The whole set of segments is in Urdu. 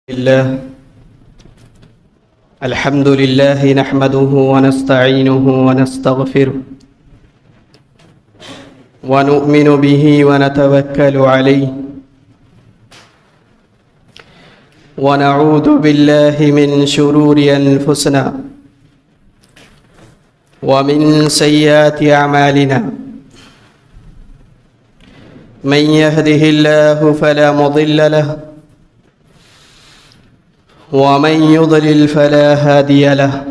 الله الحمد لله نحمده ونستعينه ونستغفره ونؤمن به ونتوكل عليه ونعوذ بالله من شرور أنفسنا ومن سيئات أعمالنا من يهده الله فلا مضل له ومن يضلل فلا هادي له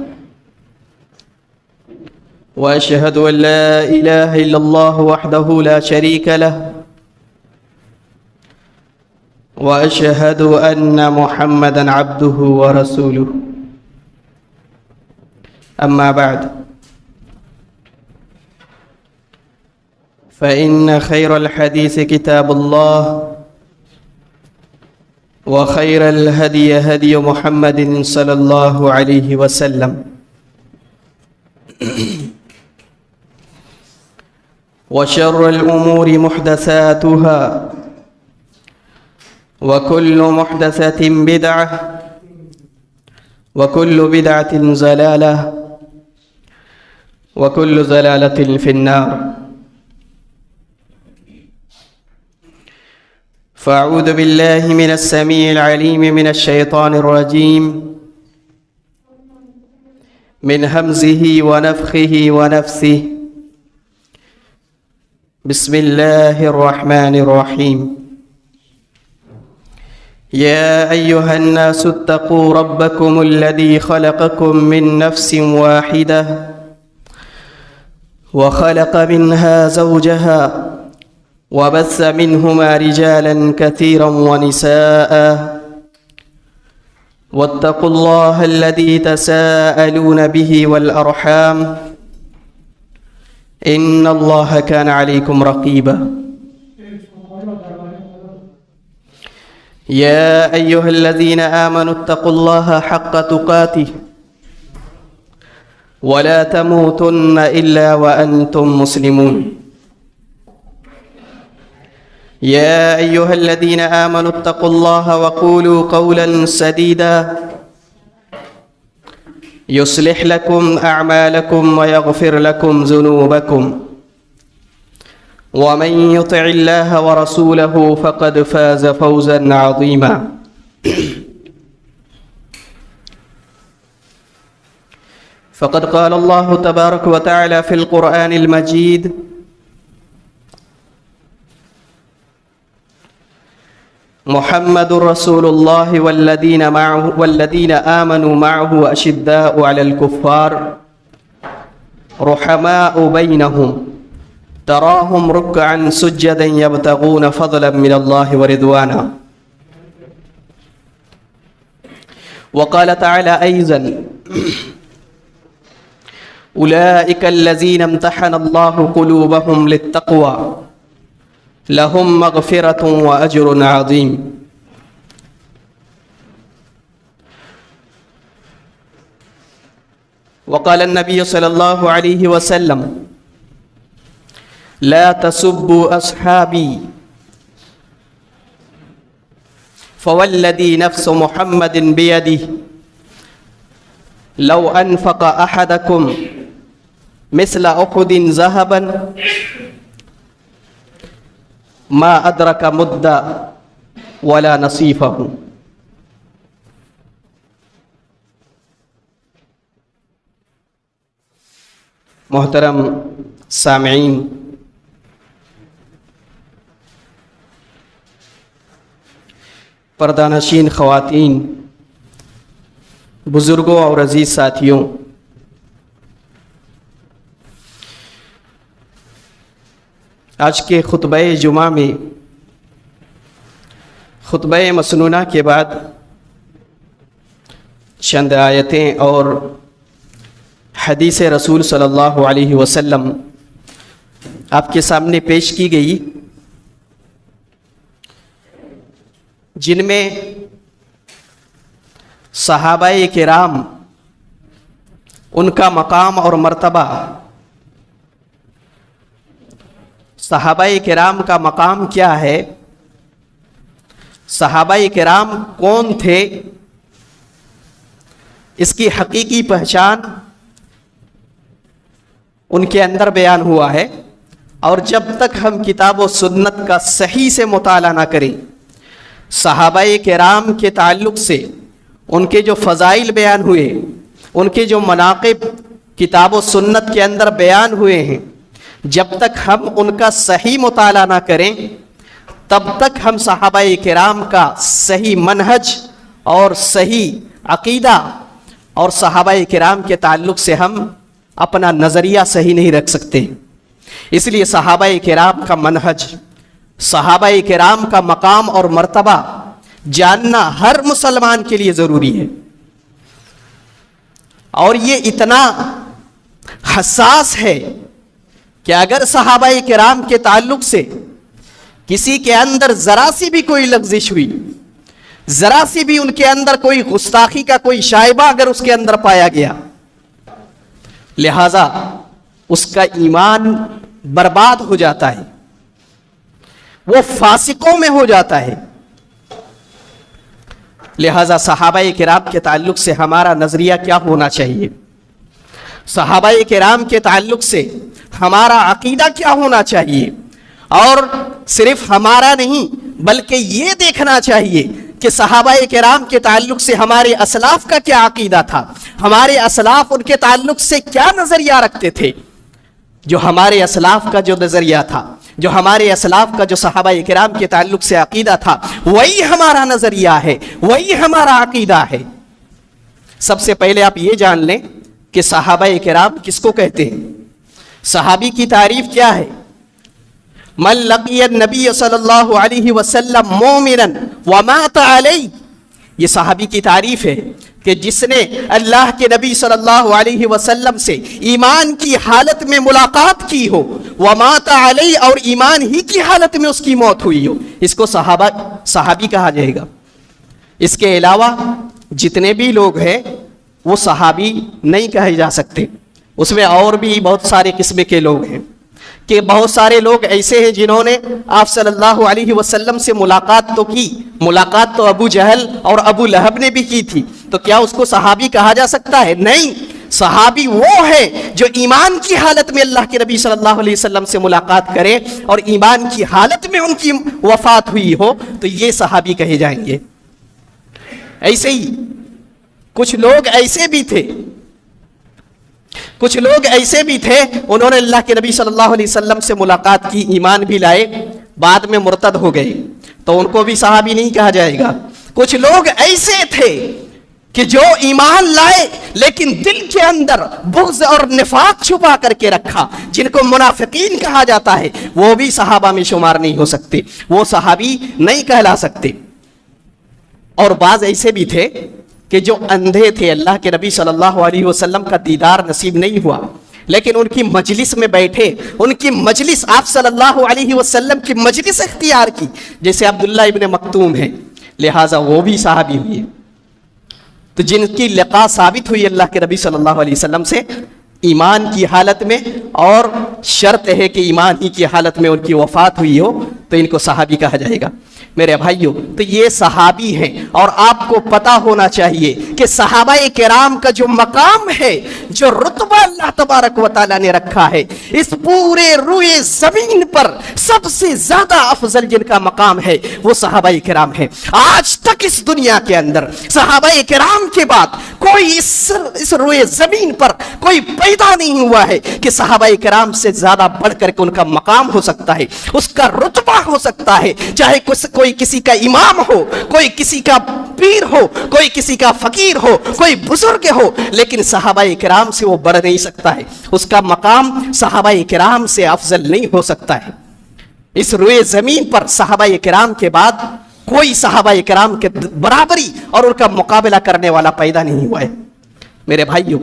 وأشهد أن لا إله إلا الله وحده لا شريك له وأشهد أن محمدًا عبده ورسوله أما بعد فإن خير الحديث كتاب الله وخير الهدي هدي محمد صلى الله عليه وسلم وشر الأمور محدثاتها وكل محدثة بدعة وكل بدعة ضلالة وكل ضلالة في النار فأعوذ بالله من السميع العليم من الشيطان الرجيم من همزه ونفخه ونفثه بسم الله الرحمن الرحيم يا أيها الناس اتقوا ربكم الذي خلقكم من نفس واحدة وخلق منها زوجها وبث منهما رجالا كثيرا ونساء واتقوا الله الذي تساءلون به والأرحام إن الله كان عليكم رقيبا يا أيها الذين آمنوا اتقوا الله حق تقاته ولا تموتن إلا وأنتم مسلمون يا أيها الذين آمنوا اتقوا الله وقولوا قولا سديدا يصلح لكم أعمالكم ويغفر لكم ذنوبكم ومن يطع الله ورسوله فقد فاز فوزا عظيما فقد قال الله تبارك وتعالى في القرآن المجيد محمد رسول الله والذين آمنوا معه أشداء على الكفار رحماء بينهم تراهم ركعا سجدا يبتغون فضلا من الله ورضوانا وقال تعالى أيضا أولئك الذين امتحن الله قلوبهم للتقوى لهم مغفرة وأجر عظيم وقال النبي صلى الله عليه وسلم لا تسبوا أصحابي فوالذي نفس محمد بيده لو أنفق أحدكم مثل أحد ذهبا ما أدرك مدة ولا نصيفه محترم سامعین، پردہ نشین خواتین، بزرگوں اور عزیز ساتھیوں، آج کے خطبہ جمعہ میں خطبہ مسنونہ کے بعد چند آیتیں اور حدیث رسول صلی اللہ علیہ وسلم آپ کے سامنے پیش کی گئی، جن میں صحابہ کرام، ان کا مقام اور مرتبہ، صحابہ کرام کا مقام کیا ہے صحابہ کرام کون تھے، اس کی حقیقی پہچان ان کے اندر بیان ہوا ہے، اور جب تک ہم کتاب و سنت کا صحیح سے مطالعہ نہ کریں، صحابہ کرام کے تعلق سے ان کے جو فضائل بیان ہوئے، ان کے جو مناقب کتاب و سنت کے اندر بیان ہوئے ہیں، جب تک ہم ان کا صحیح مطالعہ نہ کریں تب تک ہم صحابہ کرام کا صحیح منہج اور صحیح عقیدہ اور صحابہ کرام کے تعلق سے ہم اپنا نظریہ صحیح نہیں رکھ سکتے۔ اس لیے صحابہ کرام کا منہج، صحابہ کرام کا مقام اور مرتبہ جاننا ہر مسلمان کے لیے ضروری ہے، اور یہ اتنا حساس ہے کہ اگر صحابہ کرام کے تعلق سے کسی کے اندر ذرا سی بھی کوئی لغزش ہوئی، ذرا سی بھی ان کے اندر کوئی گستاخی کا کوئی شائبہ اگر اس کے اندر پایا گیا، لہذا اس کا ایمان برباد ہو جاتا ہے، وہ فاسقوں میں ہو جاتا ہے۔ لہذا صحابہ کرام کے تعلق سے ہمارا نظریہ کیا ہونا چاہیے، صحابہ کرام کے تعلق سے ہمارا عقیدہ کیا ہونا چاہیے، اور صرف ہمارا نہیں بلکہ یہ دیکھنا چاہیے کہ صحابہ کرام کے تعلق سے ہمارے اسلاف کا کیا عقیدہ تھا، ہمارے اسلاف ان کے تعلق سے کیا نظریہ رکھتے تھے۔ جو ہمارے اسلاف کا جو نظریہ تھا، جو ہمارے اسلاف کا جو صحابہ کرام کے تعلق سے عقیدہ تھا، وہی ہمارا نظریہ ہے، وہی ہمارا عقیدہ ہے۔ سب سے پہلے آپ یہ جان لیں کہ صحابہ کرام کس کو کہتے ہیں، صحابی کی تعریف کیا ہے؟ من لقی النبی صلی اللہ علیہ وسلم مومنا ومات علیہ، یہ صحابی کی تعریف ہے کہ جس نے اللہ کے نبی صلی اللہ علیہ وسلم سے ایمان کی حالت میں ملاقات کی ہو، ومات علیہ، اور ایمان ہی کی حالت میں اس کی موت ہوئی ہو، اس کو صحابی کہا جائے گا۔ اس کے علاوہ جتنے بھی لوگ ہیں وہ صحابی نہیں کہے جا سکتے، اس میں اور بھی بہت سارے قسم کے لوگ ہیں، کہ بہت سارے لوگ ایسے ہیں جنہوں نے آپ صلی اللہ علیہ وسلم سے ملاقات تو کی، ملاقات تو ابو جہل اور ابو لہب نے بھی کی تھی، تو کیا اس کو صحابی کہا جا سکتا ہے؟ نہیں، صحابی وہ ہے جو ایمان کی حالت میں اللہ کے نبی صلی اللہ علیہ وسلم سے ملاقات کرے اور ایمان کی حالت میں ان کی وفات ہوئی ہو، تو یہ صحابی کہے جائیں گے۔ ایسے ہی کچھ لوگ ایسے بھی تھے انہوں نے اللہ کے نبی صلی اللہ علیہ وسلم سے ملاقات کی، ایمان بھی لائے، بعد میں مرتد ہو گئے، تو ان کو بھی صحابی نہیں کہا جائے گا۔ کچھ لوگ ایسے تھے کہ جو ایمان لائے لیکن دل کے اندر بغض اور نفاق چھپا کر کے رکھا، جن کو منافقین کہا جاتا ہے، وہ بھی صحابہ میں شمار نہیں ہو سکتے، وہ صحابی نہیں کہلا سکتے۔ اور بعض ایسے بھی تھے کہ جو اندھے تھے، اللہ کے نبی صلی اللہ علیہ وسلم کا دیدار نصیب نہیں ہوا، لیکن ان کی مجلس میں بیٹھے، ان کی مجلس، آپ صلی اللہ علیہ وسلم کی مجلس اختیار کی، جیسے عبداللہ ابن مکتوم ہے، لہٰذا وہ بھی صحابی ہوئے۔ تو جن کی لقاء ثابت ہوئی اللہ کے نبی صلی اللہ علیہ وسلم سے ایمان کی حالت میں، اور شرط ہے کہ ایمان ہی کی حالت میں ان کی وفات ہوئی ہو، تو ان کو صحابی کہا جائے گا۔ میرے بھائیوں، تو یہ صحابی ہیں، اور آپ کو پتا ہونا چاہیے کہ صحابہ کرام کا جو مقام ہے، جو رتبہ اللہ تبارک و تعالیٰ نے رکھا ہے، اس پورے روئے زمین پر سب سے زیادہ افضل جن کا مقام ہے وہ صحابہ کرام ہیں۔ آج تک اس دنیا کے اندر صحابہ کرام کے بعد کوئی اس روئے زمین پر کوئی پیدا نہیں ہوا ہے کہ صحابہ کرام سے زیادہ بڑھ کر کے ان کا مقام ہو سکتا ہے، اس کا رتبہ ہو سکتا ہے، چاہے کوئی کسی کا امام ہو، کوئی کسی کا پیر ہو، کوئی کسی کا فقیر ہو، کوئی بزرگ ہو، لیکن صحابہ کرام سے وہ بڑھ نہیں سکتا ہے، اس کا مقام صحابہ کرام سے افضل نہیں ہو سکتا ہے۔ اس روئے زمین پر صحابہ کرام کے بعد کوئی صحابہ کرام کے برابری اور ان کا مقابلہ کرنے والا پیدا نہیں ہوا ہے۔ میرے بھائیوں،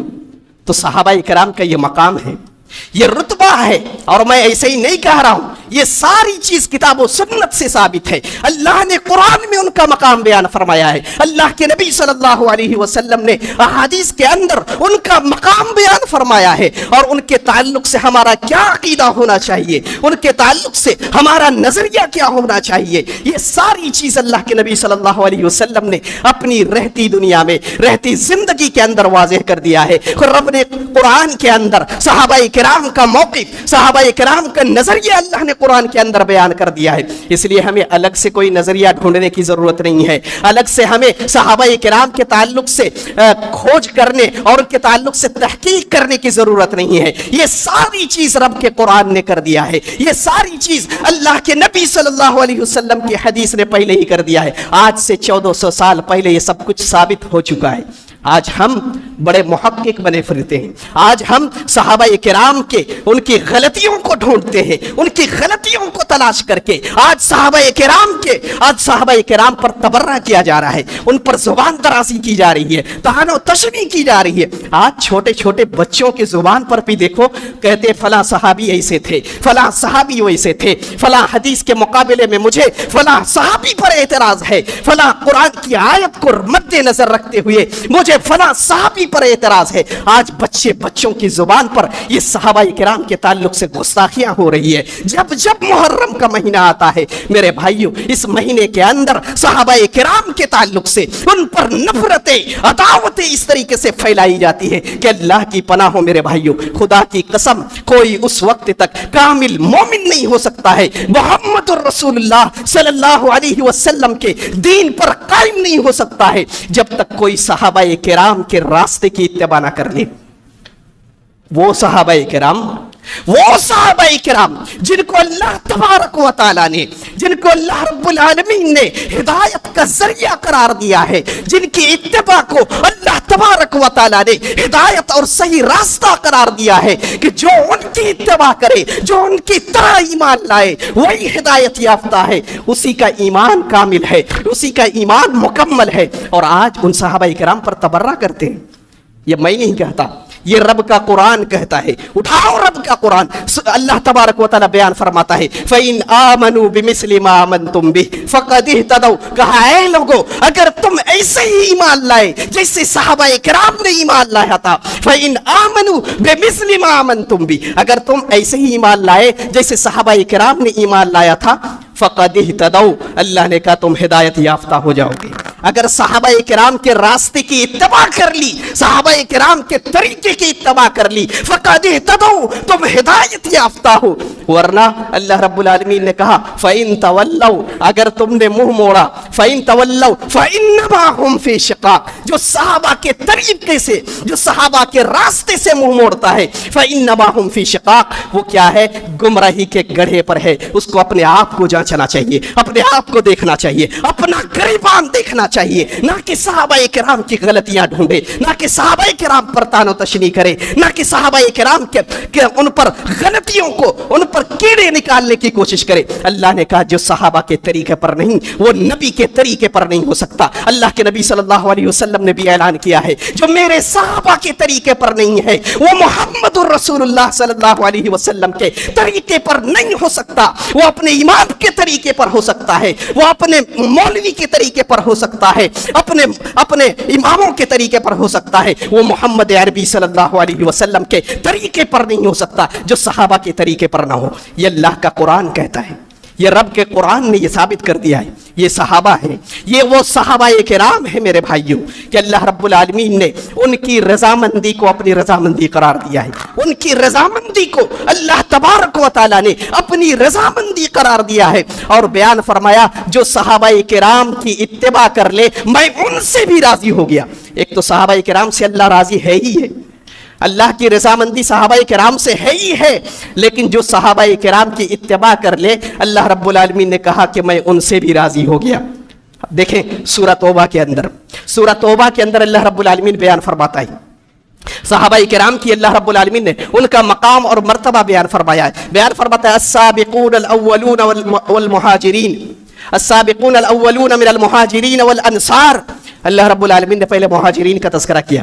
تو صحابہ کرام کا یہ مقام ہے، یہ رتبہ ہے, اور میں ایسے ہی نہیں کہہ رہا ہوں, یہ ساری چیز کتاب و سنت سے ثابت ہے. اللہ نے قرآن میں ان کا مقام بیان فرمایا ہے, اللہ کے نبی صلی اللہ علیہ وسلم نے احادیث کے اندر ان کا مقام بیان فرمایا ہے, اور ان کے تعلق سے ہمارا کیا عقیدہ ہونا چاہیے, ان کے تعلق سے ہمارا نظریہ کیا ہونا چاہیے, یہ ساری چیز اللہ کے نبی صلی اللہ علیہ وسلم نے اپنی رہتی دنیا میں, رہتی زندگی کے اندر واضح کر دیا ہے. رب نے قرآن کے اندر صحابہ کرام کا موقف, صحابہ کرام کا نظریہ اللہ نے قرآن کے اندر بیان کر دیا ہے. اس لیے ہمیں الگ سے کوئی نظریہ ڈھونڈنے کی ضرورت نہیں ہے, الگ سے ہمیں صحابہ کرام کے تعلق سے کھوج کرنے اور ان کے تعلق سے تحقیق کرنے کی ضرورت نہیں ہے. یہ ساری چیز رب کے قرآن نے کر دیا ہے, یہ ساری چیز اللہ کے نبی صلی اللہ علیہ وسلم کی حدیث نے پہلے ہی کر دیا ہے. آج سے 1400 سال پہلے یہ سب کچھ ثابت ہو چکا ہے. آج ہم بڑے محقق بنے پھرتے ہیں, آج ہم صحابہ کرام کے ان کی غلطیوں کو ڈھونڈتے ہیں, ان کی غلطیوں کو تلاش کر کے آج صحابہ کرام پر تبرہ کیا جا رہا ہے, ان پر زبان درازی کی جا رہی ہے, طعن و تشنیع کی جا رہی ہے. آج چھوٹے چھوٹے بچوں کی زبان پر بھی دیکھو, کہتے فلاں صحابی ایسے تھے, فلاں صحابی ویسے تھے, فلاں حدیث کے مقابلے میں مجھے فلاں صحابی پر اعتراض ہے, فلاں قرآن کی آیت کو مد نظر رکھتے ہوئے مجھے فلاں صحابی پر اعتراض ہے. آج بچوں کی زبان پر یہ صحابہ کرام کے تعلق سے گستاخیاں ہو رہی ہے. جب محرم کا مہینہ آتا ہے میرے بھائیوں, اس مہینے کے اندر صحابہ کرام کے تعلق سے ان پر نفرتیں, عداوتیں اس طریقے سے پھیلائی جاتی ہے کہ اللہ کی پناہ ہو میرے بھائیوں, خدا کی قسم کوئی اس وقت تک کامل مومن نہیں ہو سکتا ہے, محمد الرسول اللہ صلی اللہ علیہ وسلم کے دین پر قائم نہیں ہو سکتا ہے جب تک کوئی صحابہ کرام کے راستے کی اتباع نہ کر لے. وہ صحابہ کرام جن کو اللہ تبارک و تعالیٰ نے, جن کو اللہ رب العالمین نے ہدایت کا ذریعہ قرار دیا ہے, جن کی اتباع کو اللہ تبارک و تعالیٰ نے ہدایت اور صحیح راستہ قرار دیا ہے کہ جو ان کی اتباع کرے, جو ان کی طرح ایمان لائے, وہی ہدایت یافتہ ہے, اسی کا ایمان کامل ہے, اسی کا ایمان مکمل ہے. اور آج ان صحابہ کرام پر تبرہ کرتے ہیں. یہ میں نہیں کہتا, یہ رب کا قرآن کہتا ہے. اٹھاؤ رب کا قرآن, اللہ تبارک و تعالی بیان فرماتا ہے فَإِنْ آمَنُوا بِمِثْلِ مَا آمَنْتُمْ بِهِ فَقَدِ اهْتَدَوْا, کہا اے لوگو اگر تم ایسے ہی ایمان لائے جیسے صحابہ کرام نے ایمان لایا تھا, فَإِنْ آمَنُوا بِمِثْلِ مَا آمَنْتُمْ بِهِ, اگر تم ایسے ہی ایمان لائے جیسے صحابہ کرام نے ایمان لایا تھا, فَقَدِ اهْتَدَوْا, اللہ نے کہا تم ہدایت یافتہ ہو جاؤ گے. اگر صحابہ کرام کے راستے کی اتباع کر لی, صحابہ کرام کے طریقے کی اتباع کر لی, فقد اہتدوا, تم ہدایت یافتہ ہو. ورنہ اللہ رب العالمین نے کہا فَإِن تَوَلَّوْا, اگر تم نے منہ موڑا, فَإِن تَوَلَّوْا فَإِنَّمَا هُمْ فِي شِقَاقٍ, جو صحابہ کے طریقے سے, جو صحابہ کے راستے سے منہ موڑتا ہے, فَإِنَّمَا هُمْ فِي شِقَاقٍ, وہ کیا ہے, گمراہی کے گڑھے پر ہے. اس کو اپنے آپ کو جانچنا چاہیے, اپنے آپ کو دیکھنا چاہیے, اپنا گریبان دیکھنا چاہیے, نہ کہ صحابہ کرام کی غلطیاں ڈھونڈے, نہ کہ صحابہ کرام پر طعن و تشنیع کرے, نہ کہ صحابہ کرام کے ان پر غلطیوں کو, ان پر کیڑے نکالنے کی کوشش کرے. اللہ نے کہا جو صحابہ کے طریقے پر نہیں, وہ نبی کے طریقے پر نہیں ہو سکتا. اللہ کے نبی صلی اللہ علیہ وسلم نے بھی اعلان کیا ہے جو میرے صحابہ کے طریقے پر نہیں ہے وہ محمد الرسول اللہ صلی اللہ علیہ وسلم کے طریقے پر نہیں ہو سکتا. وہ اپنے امام کے طریقے پر ہو سکتا ہے, وہ اپنے مولوی کے طریقے پر ہو سکتا ہے, اپنے اماموں کے طریقے پر ہو سکتا ہے, وہ محمد عربی صلی اللہ علیہ وسلم کے طریقے پر نہیں ہو سکتا جو صحابہ کے طریقے پر نہ ہو. یہ اللہ کا قرآن کہتا ہے, یہ رب کے قرآن نے یہ ثابت کر دیا ہے. یہ صحابہ ہیں, یہ وہ صحابہ کرام ہیں میرے بھائیوں کہ اللہ رب العالمین نے ان کی رضامندی کو اپنی رضامندی قرار دیا ہے. ان کی رضامندی کو اللہ تبارک و تعالیٰ نے اپنی رضامندی قرار دیا ہے اور بیان فرمایا جو صحابہ کرام کی اتباع کر لے میں ان سے بھی راضی ہو گیا. ایک تو صحابہ کرام سے اللہ راضی ہے ہی ہے, اللہ کی رضامندی صحابہ کرام سے ہے ہی ہے, لیکن جو صحابہ کرام کی اتباع کر لے اللہ رب العالمین نے کہا کہ میں ان سے بھی راضی ہو گیا. دیکھیں سورہ توبہ کے اندر اللہ رب العالمین بیان فرماتا ہے صحابہ کرام کی, اللہ رب العالمین نے ان کا مقام اور مرتبہ بیان فرمایا ہے. بیان فرماتا ہے السابقون الاولون والمہاجرین, السابقون الاولون من المہاجرین والانصار. اللہ رب العالمین نے پہلے مہاجرین کا تذکرہ کیا,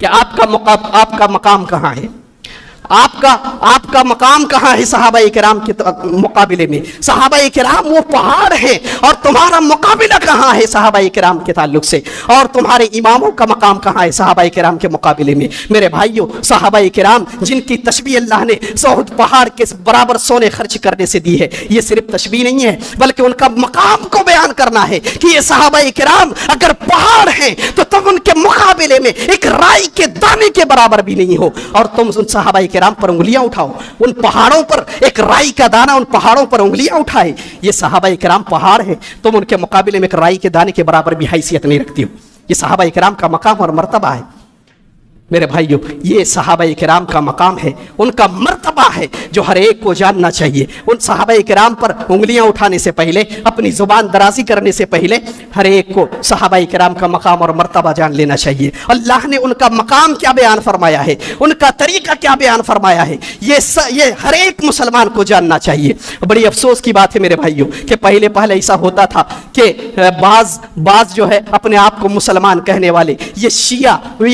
کہ آپ کا مقام کہاں ہے، آپ کا مقام کہاں ہے صحابہ کرام کے مقابلے میں؟ صحابہ کرام وہ پہاڑ ہیں، اور تمہارا مقابلہ کہاں ہے صحابہ کرام کے تعلق سے؟ اور تمہارے اماموں کا مقام کہاں ہے صحابہ کرام کے مقابلے میں؟ میرے بھائیوں، صحابہ کرام جن کی تشبیہ اللہ نے صحد پہاڑ کے برابر سونے خرچ کرنے سے دی ہے، یہ صرف تشبیہ نہیں ہے بلکہ ان کا مقام کو بیان کرنا ہے کہ یہ صحابہ کرام اگر پہاڑ ہیں تو تم ان کے مقابلے میں ایک رائی کے دانے کے برابر بھی نہیں ہو، اور تم ان صحابہ کرام پر انگلیاں اٹھاؤ، ان پہاڑوں پر ایک رائی کا دانہ، ان پہاڑوں پر انگلیاں اٹھائے۔ یہ صحابہ کرام پہاڑ ہیں، تم ان کے مقابلے میں ایک رائی کے دانے کے برابر بھی حیثیت نہیں رکھتی ہو۔ یہ صحابہ کرام کا مقام اور مرتبہ ہے۔ میرے بھائیوں، یہ صحابہ کرام کا مقام ہے، ان کا مرتبہ ہے جو ہر ایک کو جاننا چاہیے۔ ان صحابہ کرام پر انگلیاں اٹھانے سے پہلے، اپنی زبان درازی کرنے سے پہلے، ہر ایک کو صحابہ کرام کا مقام اور مرتبہ جان لینا چاہیے۔ اللہ نے ان کا مقام کیا بیان فرمایا ہے، ان کا طریقہ کیا بیان فرمایا ہے، یہ ہر ایک مسلمان کو جاننا چاہیے۔ بڑی افسوس کی بات ہے میرے بھائیوں کہ پہلے ایسا ہوتا تھا کہ بعض جو ہے اپنے آپ کو مسلمان کہنے والے، یہ شیعہ،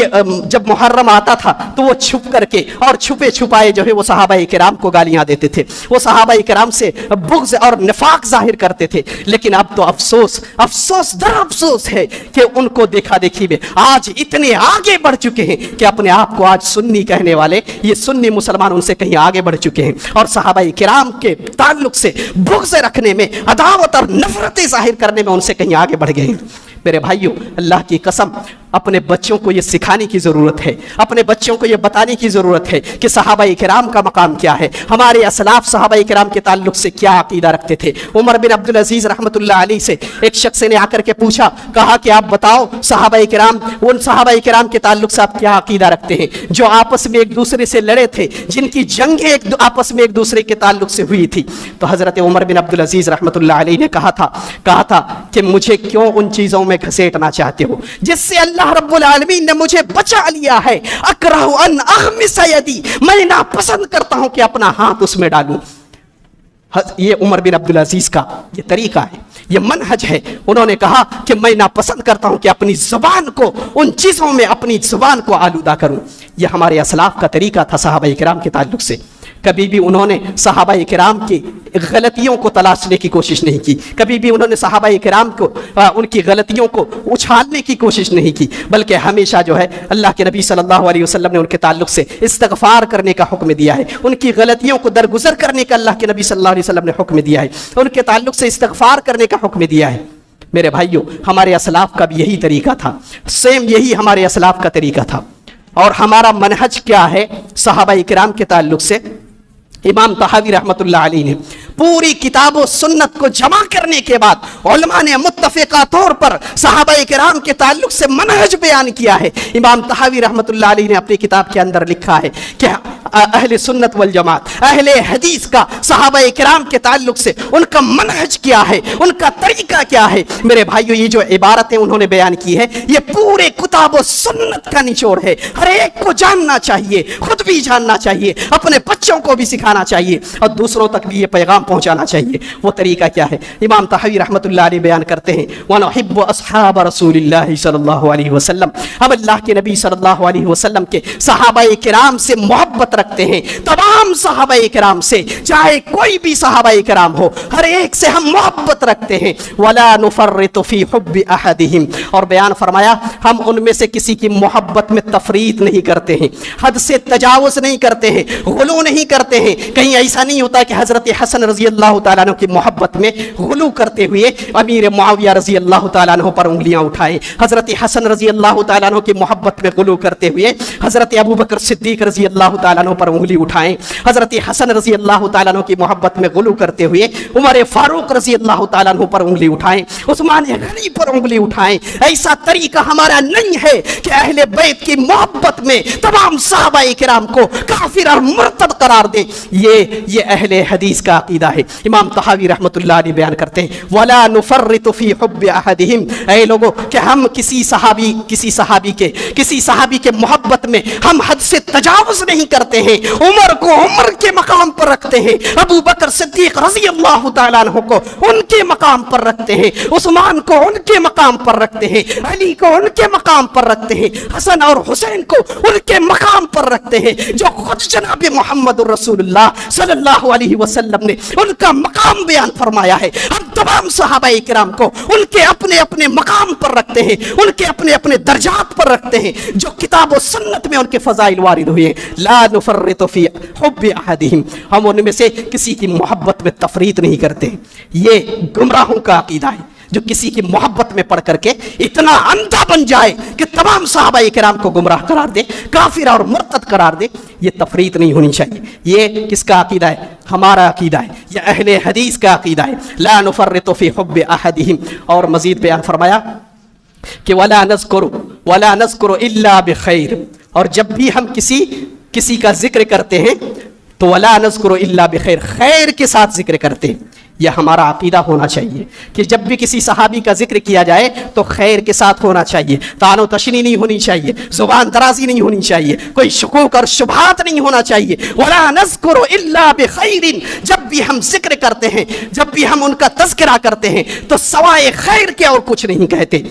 جب محرم آتا تھا تو وہ چھپ کر کے اور چھپے چھپائے جو ہے وہ صحابہ کرام کو گالیاں دیتے تھے، وہ صحابہ کرام سے بغض اور نفاق ظاہر کرتے تھے۔ لیکن اب تو افسوس در افسوس ہے کہ ان کو دیکھا دیکھی میں آج اتنے آگے بڑھ چکے ہیں کہ اپنے آپ کو آج سنی کہنے والے، یہ سنی مسلمان ان سے کہیں آگے بڑھ چکے ہیں، اور صحابہ کرام کے تعلق سے بغض رکھنے میں، عداوت اور نفرتیں ظاہر کرنے میں ان سے کہیں آگے بڑھ گئے ہیں۔ میرے بھائیوں، اللہ کی قسم اپنے بچوں کو یہ سکھانے کی ضرورت ہے، اپنے بچوں کو یہ بتانے کی ضرورت ہے کہ صحابہ کرام کا مقام کیا ہے، ہمارے اسلاف صحابہ کرام کے تعلق سے کیا عقیدہ رکھتے تھے۔ عمر بن عبدالعزیز رحمۃ اللہ علیہ سے ایک شخص نے آ کر کے پوچھا، کہا کہ آپ بتاؤ صحابہ کرام، ان صحابہ کرام کے تعلق سے آپ کیا عقیدہ رکھتے ہیں جو آپس میں ایک دوسرے سے لڑے تھے، جن کی جنگیں آپس میں ایک دوسرے کے تعلق سے ہوئی تھی؟ تو حضرت عمر بن عبدالعزیز رحمۃ اللہ علیہ نے کہا تھا کہ مجھے کیوں ان چیزوں میں گھسیٹنا چاہتے ہو جس سے اللہ رب العالمین نے مجھے بچا لیا ہے؟ اکرہ ان اغمس یدی، میں ناپسند کرتا ہوں کہ اپنا ہاتھ اس میں ڈالوں۔ یہ عمر بن عبدالعزیز کا یہ طریقہ ہے، یہ منہج ہے۔ انہوں نے کہا کہ میں ناپسند کرتا ہوں کہ اپنی زبان کو ان چیزوں میں اپنی زبان کو آلودہ کروں۔ یہ ہمارے اسلاف کا طریقہ تھا صحابہ کرام کے تعلق سے۔ کبھی بھی انہوں نے صحابہ کرام کی غلطیوں کو تلاشنے کی کوشش نہیں کی، کبھی بھی انہوں نے صحابہ کرام کو ان کی غلطیوں کو اچھالنے کی کوشش نہیں کی، بلکہ ہمیشہ جو ہے اللہ کے نبی صلی اللہ علیہ وسلم نے ان کے تعلق سے استغفار کرنے کا حکم دیا ہے، ان کی غلطیوں کو درگزر کرنے کا اللہ کے نبی صلی اللہ علیہ وسلم نے حکم دیا ہے، ان کے تعلق سے استغفار کرنے کا حکم دیا ہے۔ میرے بھائیوں، ہمارے اسلاف کا بھی یہی طریقہ تھا، سیم یہی ہمارے اسلاف کا طریقہ تھا۔ اور ہمارا منہج کیا ہے صحابہ کرام کے تعلق سے؟ امام طحاوی رحمۃ اللہ علیہ نے پوری کتاب و سنت کو جمع کرنے کے بعد علماء نے متفقہ طور پر صحابہ کرام کے تعلق سے منہج بیان کیا ہے۔ امام طحاوی رحمۃ اللہ علیہ نے اپنی کتاب کے اندر لکھا ہے کہ اہل سنت والجماعت، اہل حدیث کا صحابہ کرام کے تعلق سے ان کا منہج کیا ہے، ان کا طریقہ کیا ہے۔ میرے بھائیو، یہ جو عبارتیں انہوں نے بیان کی ہے، یہ پورے کتاب و سنت کا نچوڑ ہے، ہر ایک کو جاننا چاہیے، خود بھی جاننا چاہیے، اپنے بچوں کو بھی سکھانا چاہیے، اور دوسروں تک بھی یہ پیغام پہنچانا چاہیے۔ وہ طریقہ کیا ہے؟ امام طحاوی رحمۃ اللہ علیہ بیان کرتے ہیں، وَنُحِبُّ أَصْحَابَ رَسُولِ اللَّهِ صلی اللہ علیہ وسلم، ہم اللہ کے نبی صلی اللہ علیہ وسلم کے صحابہ کرام سے محبت رکھتے ہیں، تمام صحابہ کرام سے، چاہے کوئی بھی صحابہ کرام ہو، ہر ایک سے ہم محبت رکھتے ہیں۔ وَلَا نُفَرِّطُ فِي حُبِّ أَحَدِهِمْ، اور بیان فرمایا ہم ان میں سے کسی کی محبت میں تفریط نہیں کرتے ہیں، حد سے تجاوز نہیں کرتے ہیں، غلو نہیں کرتے ہیں۔ کہیں ایسا نہیں ہوتا کہ حضرت حسن رضی اللہ تعالیٰ عنہ کی محبت میں غلو کرتے ہوئے امیر معاویہ رضی اللہ تعالیٰ عنہ پر انگلیاں اٹھائے، حضرت حسن رضی اللہ تعالیٰ عنہ کی محبت میں غلو کرتے ہوئے حضرت ابوبکر صدیق رضی اللہ تعالیٰ عنہ پر انگلی اٹھائیں، حضرت حسن رضی اللہ تعالیٰ عنہ کی محبت میں غلو کرتے ہوئے عمر فاروق رضی اللہ تعالیٰ عنہ پر انگلی اٹھائیں، عثمان غنی پر انگلی اٹھائیں۔ ایسا طریقہ ہمارا نہیں ہے کہ اہل بیت کی محبت میں تمام صحابہ کرام کو کافر اور مرتد قرار دیں۔ یہ اہل حدیث کا عقیدہ ہے۔ امام طحاوی رحمۃ اللہ علیہ بیان کرتے ہیں وَلَا نُفَرِّطُ فِي حُبِّ أَحَدِهِمْ، اے لوگوں کہ ہم کسی صحابی کے محبت میں ہم حد سے تجاوز نہیں کرتے ہیں، عمر کو عمر کے مقام پر رکھتے ہیں، ابو بکر صدیق رضی اللہ تعالیٰ عنہ کو ان کے مقام پر رکھتے ہیں، عثمان کو ان کے مقام پر رکھتے ہیں، علی کو ان کے مقام پر رکھتے ہیں، حسن اور حسین کو ان کے مقام پر رکھتے ہیں، جو خود جناب محمد رسول اللہ صلی اللہ علیہ وسلم نے ان کا مقام بیان فرمایا ہے۔ ہم تمام صحابہ کرام کو ان کے اپنے اپنے مقام پر رکھتے ہیں، ان کے اپنے اپنے درجات پر رکھتے ہیں جو کتاب و سنت میں ان کے فضائل وارد ہوئے ہیں۔ لا نفرط فی حب احدہم، ہم ان میں سے کسی کی محبت میں تفریط نہیں کرتے۔ یہ گمراہوں کا عقیدہ ہے جو کسی کی محبت میں پڑھ کر کے اتنا اندھا بن جائے کہ تمام صحابہ کرام کو گمراہ قرار دے، کافر اور مرتد قرار دے۔ یہ تفریط نہیں ہونی چاہیے۔ یہ کس کا عقیدہ ہے؟ ہمارا عقیدہ ہے، یہ اہل حدیث کا عقیدہ ہے۔ لا نفرط فی حب احدہم، اور مزید بیان فرمایا کہ ولا نذکر الا بخیر، اور جب بھی ہم کسی کا ذکر کرتے ہیں تو ولا نذکر الا بخیر، خیر کے ساتھ ذکر کرتے ہیں۔ یہ ہمارا عقیدہ ہونا چاہیے کہ جب بھی کسی صحابی کا ذکر کیا جائے تو خیر کے ساتھ ہونا چاہیے، طعن و تشنیع نہیں ہونی چاہیے، زبان درازی نہیں ہونی چاہیے، کوئی شکوک اور شبہات نہیں ہونا چاہیے۔ ولا نذکر الا بخیر، جب بھی ہم ذکر کرتے ہیں، جب بھی ہم ان کا تذکرہ کرتے ہیں تو سوائے خیر کے اور کچھ نہیں کہتے۔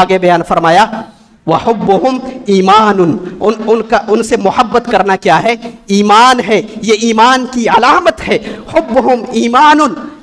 آگے بیان فرمایا وَحُبُّهُمْ ایمان، ان سے محبت کرنا کیا ہے؟ ایمان ہے، یہ ایمان کی علامت ہے۔ حُبُّهُمْ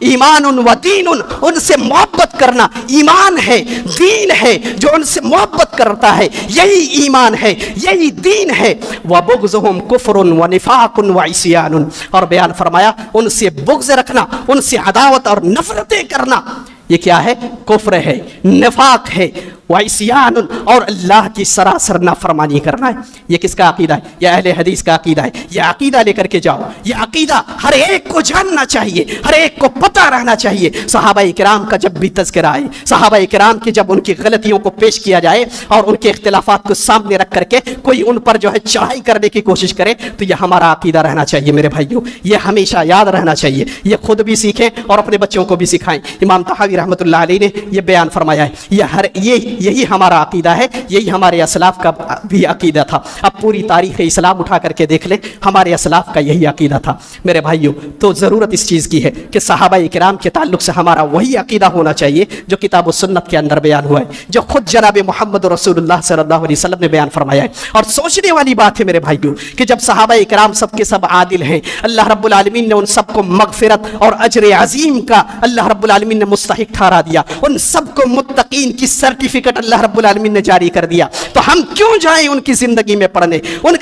ایمان و دین، ان سے محبت کرنا ایمان ہے، دین ہے۔ جو ان سے محبت کرتا ہے یہی ایمان ہے، یہی دین ہے۔ وَبُغْضُهُمْ كُفْرٌ وَنِفَاقٌ وَعِصْيَانٌ، اور بیان فرمایا ان سے بغض رکھنا، ان سے عداوت اور نفرتیں کرنا، یہ کیا ہے؟ کفر ہے، نفاق ہے، وعصیان، اور اللہ کی سراسر نافرمانی کرنا ہے۔ یہ کس کا عقیدہ ہے؟ یہ اہل حدیث کا عقیدہ ہے۔ یہ عقیدہ لے کر کے جاؤ، یہ عقیدہ ہر ایک کو جاننا چاہیے، ہر ایک کو پتہ رہنا چاہیے۔ صحابہ کرام کا جب بھی تذکرہ آئے، صحابہ کرام کی جب ان کی غلطیوں کو پیش کیا جائے اور ان کے اختلافات کو سامنے رکھ کر کے کوئی ان پر جو ہے چڑھائی کرنے کی کوشش کرے تو یہ ہمارا عقیدہ رہنا چاہیے میرے بھائیوں، یہ ہمیشہ یاد رہنا چاہیے، یہ خود بھی سیکھیں اور اپنے بچوں کو بھی سکھائیں۔ امام طحاوی رحمۃ اللہ علیہ نے یہ بیان فرمایا ہے، یہی ہمارا عقیدہ ہے، یہی ہمارے اسلاف کا بھی عقیدہ تھا۔ اب پوری تاریخ اسلام اٹھا کر کے دیکھ لیں، ہمارے اسلاف کا یہی عقیدہ تھا میرے بھائیوں۔ تو ضرورت اس چیز کی ہے کہ صحابہ کرام کے تعلق سے ہمارا وہی عقیدہ ہونا چاہیے جو کتاب و سنت کے اندر بیان ہوا ہے، جو خود جناب محمد رسول اللہ صلی اللہ علیہ وسلم نے بیان فرمایا ہے۔ اور سوچنے والی بات ہے میرے بھائیوں کہ جب صحابہ کرام سب کے سب عادل ہیں، اللہ رب العالمین نے ان سب کو مغفرت اور اجر عظیم کا اللہ رب العالمین نے مستحق ٹھہرا دیا، ان سب کو متقین کی سرٹیفکیٹ اللہ رب العالمین نے جاری کر دیا، تو ہم کیوں جائیں ان کی زندگی میں پڑھنے؟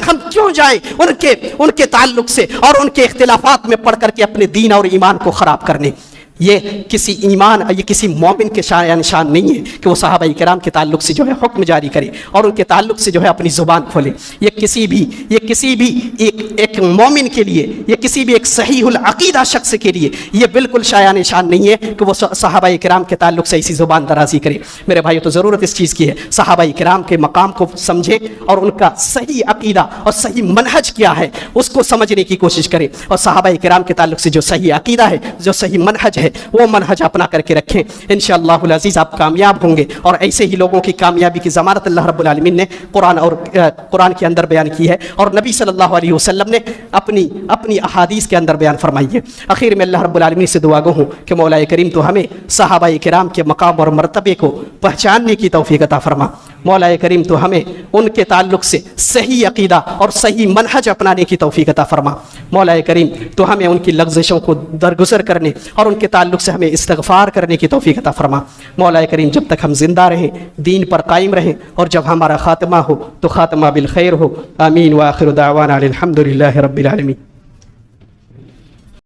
ہم کیوں جائیں ان کے تعلق سے اور ان کے اختلافات میں پڑھ کر کے اپنے دین اور ایمان کو خراب کرنے؟ یہ کسی مومن کے شان نہیں ہے کہ وہ صحابہ کرام کے تعلق سے جو ہے حکم جاری کرے اور ان کے تعلق سے جو ہے اپنی زبان کھولے۔ یہ کسی بھی ایک مومن کے لیے، یہ کسی بھی ایک صحیح العقیدہ شخص کے لیے یہ بالکل شایان شان نہیں ہے کہ وہ صحابہ کرام کے تعلق سے ایسی زبان درازی کرے۔ میرے بھائیو، تو ضرورت اس چیز کی ہے صحابہ کرام کے مقام کو سمجھیں اور ان کا صحیح عقیدہ اور صحیح منہج کیا ہے اس کو سمجھنے کی کوشش کریں، اور صحابہ کرام کے تعلق سے جو صحیح عقیدہ ہے، جو صحیح منہج ہے، وہ منہج اپنا کر کے رکھیں۔ انشاءاللہ العزیز آپ کامیاب ہوں گے، اور ایسے ہی لوگوں کی کامیابی کی ضمانت اللہ رب العالمین نے قرآن کے اندر بیان کی ہے، اور نبی صلی اللہ علیہ وسلم نے اپنی احادیث کے اندر بیان فرمائی ہے۔ آخر میں اللہ رب العالمین سے دعا گو ہوں کہ مولا کریم تو ہمیں صحابہ کرام کے مقام اور مرتبے کو پہچاننے کی توفیق عطا فرما۔ مولا کریم تو ہمیں ان کے تعلق سے صحیح عقیدہ اور صحیح منہج اپنانے کی توفیق عطا فرما۔ مولا کریم تو ہمیں ان کی لغزشوں کو درگزر کرنے اور ان کے تعلق سے ہمیں استغفار کرنے کی توفیق عطا فرما۔ مولا کریم جب تک ہم زندہ رہیں، دین پر قائم رہیں، اور جب ہمارا خاتمہ ہو تو خاتمہ بالخیر ہو۔ آمین وآخر دعوانا الحمدللہ رب العالمین۔